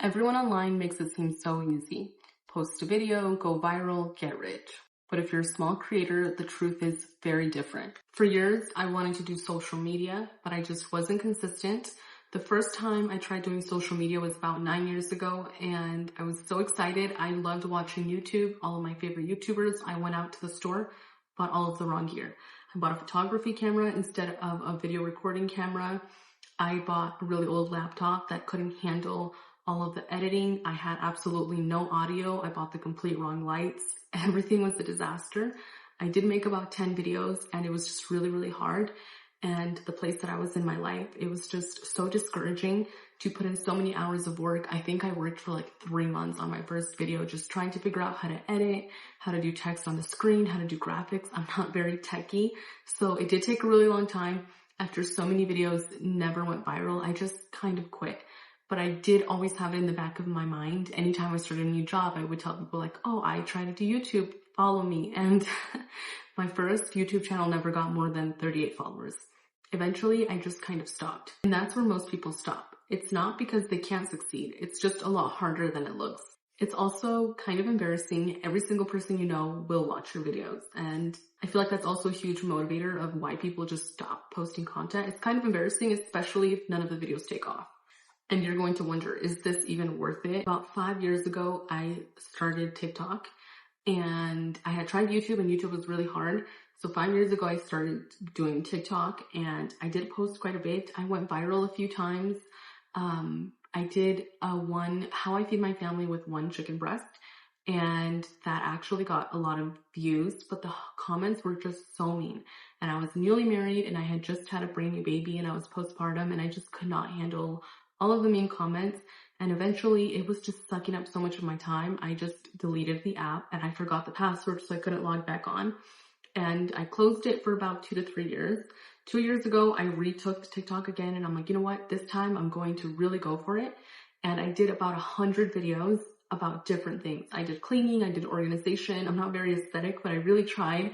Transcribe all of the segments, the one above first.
Everyone online makes it seem so easy. Post a video, go viral, get rich. But if you're a small creator, the truth is very different. For years, I wanted to do social media, but I just wasn't consistent. The first time I tried doing social media was about 9 years ago, and I was so excited. I loved watching YouTube, all of my favorite YouTubers. I went out to the store, bought all of the wrong gear. I bought a photography camera instead of a video recording camera. I bought a really old laptop that couldn't handle all of the editing. I had absolutely no audio. I bought the complete wrong lights. Everything was a disaster. I did make about 10 videos and it was just really, really hard. And the place that I was in my life, it was just so discouraging to put in so many hours of work. I think I worked for like 3 months on my first video, just trying to figure out how to edit, how to do text on the screen, how to do graphics. I'm not very techy. So it did take a really long time. After so many videos never went viral, I just kind of quit. But I did always have it in the back of my mind. Anytime I started a new job, I would tell people like, oh, I tried to do YouTube, follow me. And my first YouTube channel never got more than 38 followers. Eventually, I just kind of stopped. And that's where most people stop. It's not because they can't succeed. It's just a lot harder than it looks. It's also kind of embarrassing. Every single person you know will watch your videos. And I feel like that's also a huge motivator of why people just stop posting content. It's kind of embarrassing, especially if none of the videos take off. And you're going to wonder, is this even worth it? About 5 years ago, I started TikTok and I had tried YouTube and YouTube was really hard. So 5 years ago, I started doing TikTok and I did post quite a bit. I went viral a few times. I did one, how I feed my family with one chicken breast. And that actually got a lot of views, but the comments were just so mean. And I was newly married and I had just had a brand new baby and I was postpartum and I just could not handle all of the mean comments. And eventually it was just sucking up so much of my time. I just deleted the app and I forgot the password so I couldn't log back on. And I closed it for about 2 to 3 years. 2 years ago, I retook TikTok again and I'm like, you know what? This time I'm going to really go for it. And I did about 100 videos about different things. I did cleaning, I did organization. I'm not very aesthetic, but I really tried.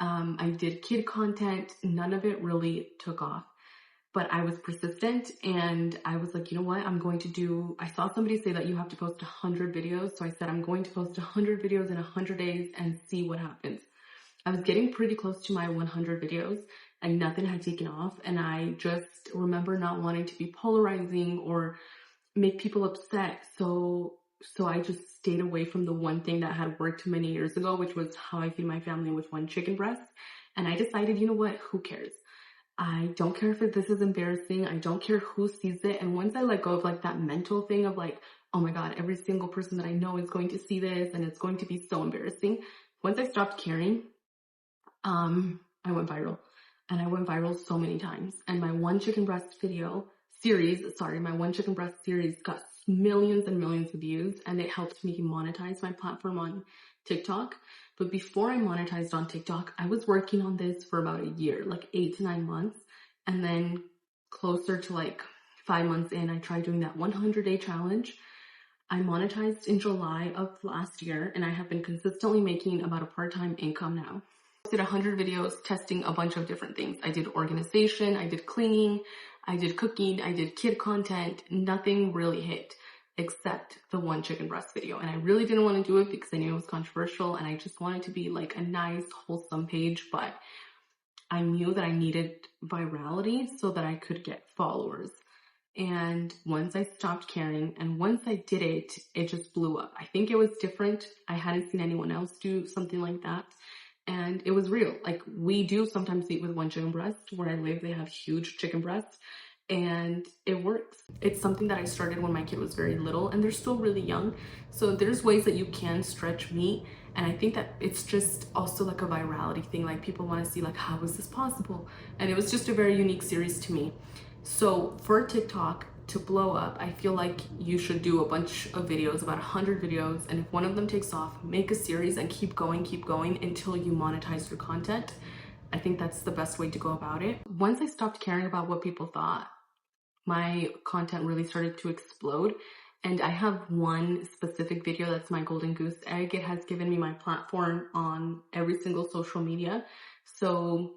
I did kid content. None of it really took off. But I was persistent and I was like, you know what, I saw somebody say that you have to post 100 videos. So I said, I'm going to post 100 videos in 100 days and see what happens. I was getting pretty close to my 100 videos and nothing had taken off. And I just remember not wanting to be polarizing or make people upset. So I just stayed away from the one thing that had worked many years ago, which was how I feed my family with one chicken breast. And I decided, you know what, who cares? I don't care if this is embarrassing. I don't care who sees it. And once I let go of like that mental thing of like, oh my God, every single person that I know is going to see this and it's going to be so embarrassing. Once I stopped caring, I went viral and I went viral so many times. And my one chicken breast series got millions and millions of views and it helped me monetize my platform on TikTok. But before I monetized on TikTok, I was working on this for about a year, like 8 to 9 months. And then closer to like 5 months in, I tried doing that 100-day challenge. I monetized in July of last year and I have been consistently making about a part-time income now. I did 100 videos testing a bunch of different things. I did organization, I did cleaning, I did cooking, I did kid content. Nothing really hit except the one chicken breast video. And I really didn't want to do it because I knew it was controversial and I just wanted to be like a nice, wholesome page, but I knew that I needed virality so that I could get followers. And once I stopped caring and once I did it, it just blew up. I think it was different. I hadn't seen anyone else do something like that. And it was real. Like we do sometimes eat with one chicken breast. Where I live, they have huge chicken breasts. And it works. It's something that I started when my kid was very little and they're still really young. So there's ways that you can stretch meat. And I think that it's just also like a virality thing. Like people want to see like, how is this possible? And it was just a very unique series to me. So for TikTok to blow up, I feel like you should do a bunch of videos, about 100 videos. And if one of them takes off, make a series and keep going until you monetize your content. I think that's the best way to go about it. Once I stopped caring about what people thought, my content really started to explode. And I have one specific video that's my golden goose egg. It has given me my platform on every single social media. So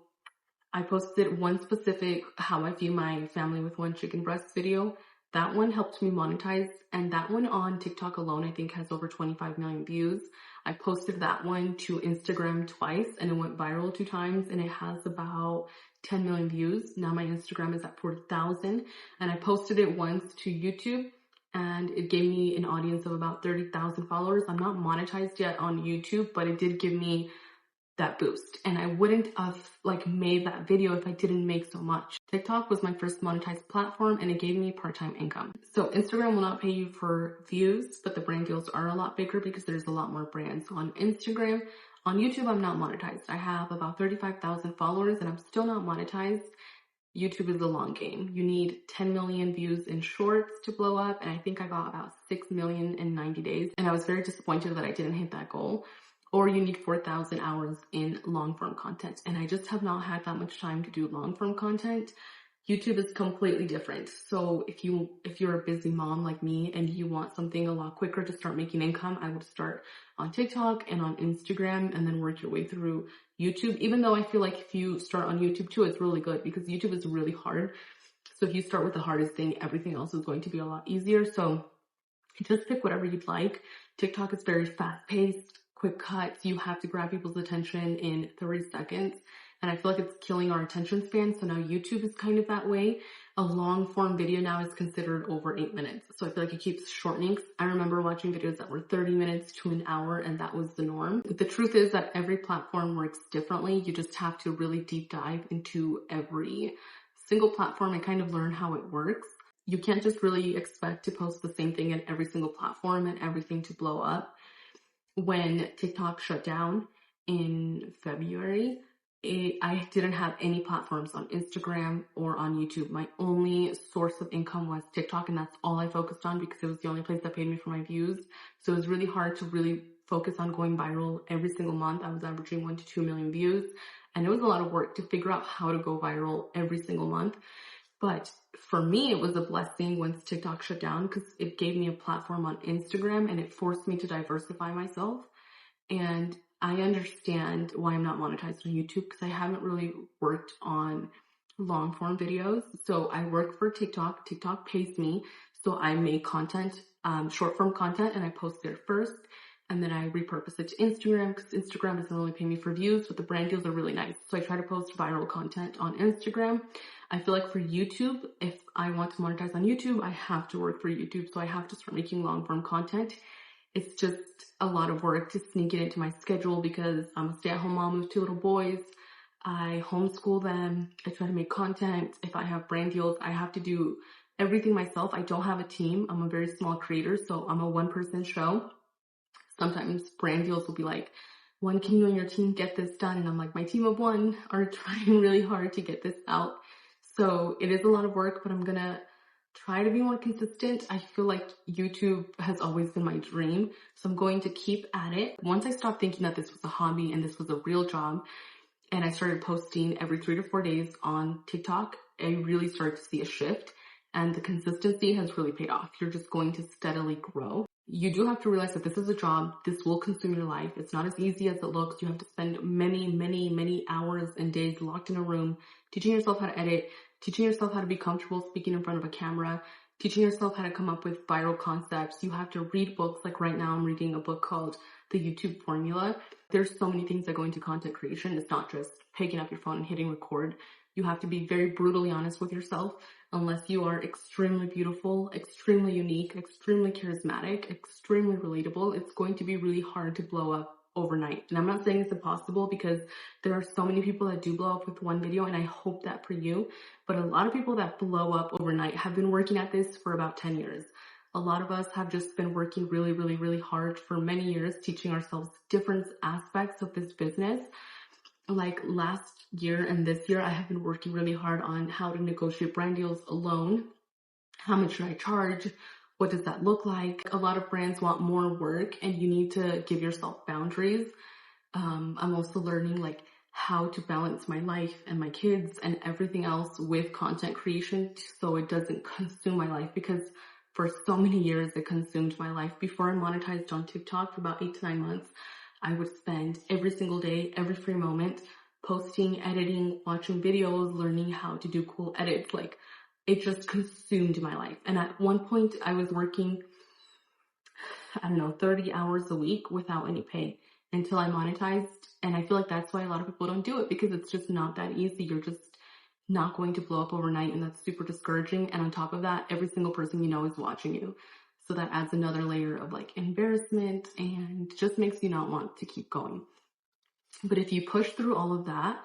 I posted one specific how I feed my family with one chicken breast video That one helped me monetize, and that one on TikTok alone, I think has over 25 million views. I posted that one to Instagram twice and it went viral 2 times and it has about 10 million views. Now my Instagram is at 40,000 and I posted it once to YouTube and it gave me an audience of about 30,000 followers. I'm not monetized yet on YouTube, but it did give me that boost. And I wouldn't have made that video if I didn't make so much. TikTok was my first monetized platform and it gave me part-time income. So Instagram will not pay you for views, but the brand deals are a lot bigger because there's a lot more brands on Instagram. On YouTube, I'm not monetized. I have about 35,000 followers and I'm still not monetized. YouTube is a long game. You need 10 million views in shorts to blow up. And I think I got about 6 million in 90 days. And I was very disappointed that I didn't hit that goal. Or you need 4,000 hours in long form content. And I just have not had that much time to do long form content. YouTube is completely different. So if you're a busy mom like me and you want something a lot quicker to start making income, I would start on TikTok and on Instagram and then work your way through YouTube. Even though I feel like if you start on YouTube too, it's really good because YouTube is really hard. So if you start with the hardest thing, everything else is going to be a lot easier. So just pick whatever you'd like. TikTok is very fast paced, quick cuts. You have to grab people's attention in 30 seconds. And I feel like it's killing our attention span. So now YouTube is kind of that way. A long form video now is considered over 8 minutes. So I feel like it keeps shortening. I remember watching videos that were 30 minutes to an hour and that was the norm. But the truth is that every platform works differently. You just have to really deep dive into every single platform and kind of learn how it works. You can't just really expect to post the same thing in every single platform and everything to blow up. When TikTok shut down in February, I didn't have any platforms on Instagram or on YouTube. My only source of income was TikTok, and that's all I focused on because it was the only place that paid me for my views. So it was really hard to really focus on going viral every single month. I was averaging 1 to 2 million views, and it was a lot of work to figure out how to go viral every single month. But for me, it was a blessing once TikTok shut down because it gave me a platform on Instagram and it forced me to diversify myself. And I understand why I'm not monetized on YouTube because I haven't really worked on long form videos. So I work for TikTok. TikTok pays me. So I make content, short form content, and I post there first. And then I repurpose it to Instagram because Instagram doesn't really pay me for views, but the brand deals are really nice. So I try to post viral content on Instagram. I feel like for YouTube, if I want to monetize on YouTube, I have to work for YouTube. So I have to start making long form content. It's just a lot of work to sneak it into my schedule because I'm a stay-at-home mom with 2 little boys. I homeschool them. I try to make content. If I have brand deals, I have to do everything myself. I don't have a team. I'm a very small creator, so I'm a one-person show. Sometimes brand deals will be like, when can you and your team get this done? And I'm like, my team of 1 are trying really hard to get this out. So it is a lot of work, but I'm going to try to be more consistent. I feel like YouTube has always been my dream, so I'm going to keep at it. Once I stopped thinking that this was a hobby and this was a real job, and I started posting every 3 to 4 days on TikTok, I really started to see a shift, and the consistency has really paid off. You're just going to steadily grow. You do have to realize that this is a job. This will consume your life. It's not as easy as it looks. You have to spend many hours and days locked in a room, teaching yourself how to edit, teaching yourself how to be comfortable speaking in front of a camera, teaching yourself how to come up with viral concepts. You have to read books. Like right now, I'm reading a book called The YouTube Formula. There's so many things that go into content creation. It's not just picking up your phone and hitting record. You have to be very brutally honest with yourself. Unless you are extremely beautiful, extremely unique, extremely charismatic, extremely relatable, it's going to be really hard to blow up overnight. And I'm not saying it's impossible because there are so many people that do blow up with one video, and I hope that for you. But a lot of people that blow up overnight have been working at this for about 10 years. A lot of us have just been working really hard for many years, teaching ourselves different aspects of this business. Like last year and this year, I have been working really hard on how to negotiate brand deals alone. How much should I charge? What does that look like? A lot of brands want more work and you need to give yourself boundaries. I'm also learning like how to balance my life and my kids and everything else with content creation so it doesn't consume my life, because for so many years it consumed my life. Before I monetized on TikTok for about 8 to 9 months, I would spend every single day, every free moment, posting, editing, watching videos, learning how to do cool edits. Like, it just consumed my life. And at one point I was working, 30 hours a week without any pay until I monetized. And I feel like that's why a lot of people don't do it, because it's just not that easy. You're just not going to blow up overnight, and that's super discouraging. And on top of that, every single person you know is watching you. So that adds another layer of like embarrassment and just makes you not want to keep going. But if you push through all of that,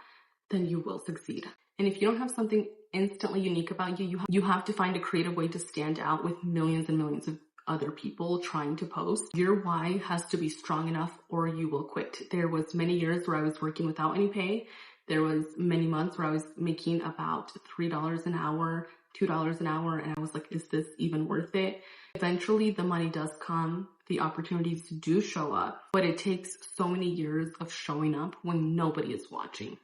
then you will succeed. And if you don't have something instantly unique about you, you have to find a creative way to stand out with millions and millions of other people trying to post. Your why has to be strong enough or you will quit. There was many years where I was working without any pay. There was many months where I was making about $3 an hour, $2 an hour. And I was like, is this even worth it? Eventually the money does come. The opportunities do show up, but it takes so many years of showing up when nobody is watching.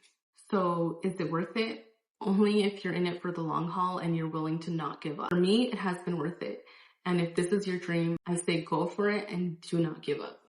So is it worth it? Only if you're in it for the long haul and you're willing to not give up. For me, it has been worth it. And if this is your dream, I say go for it and do not give up.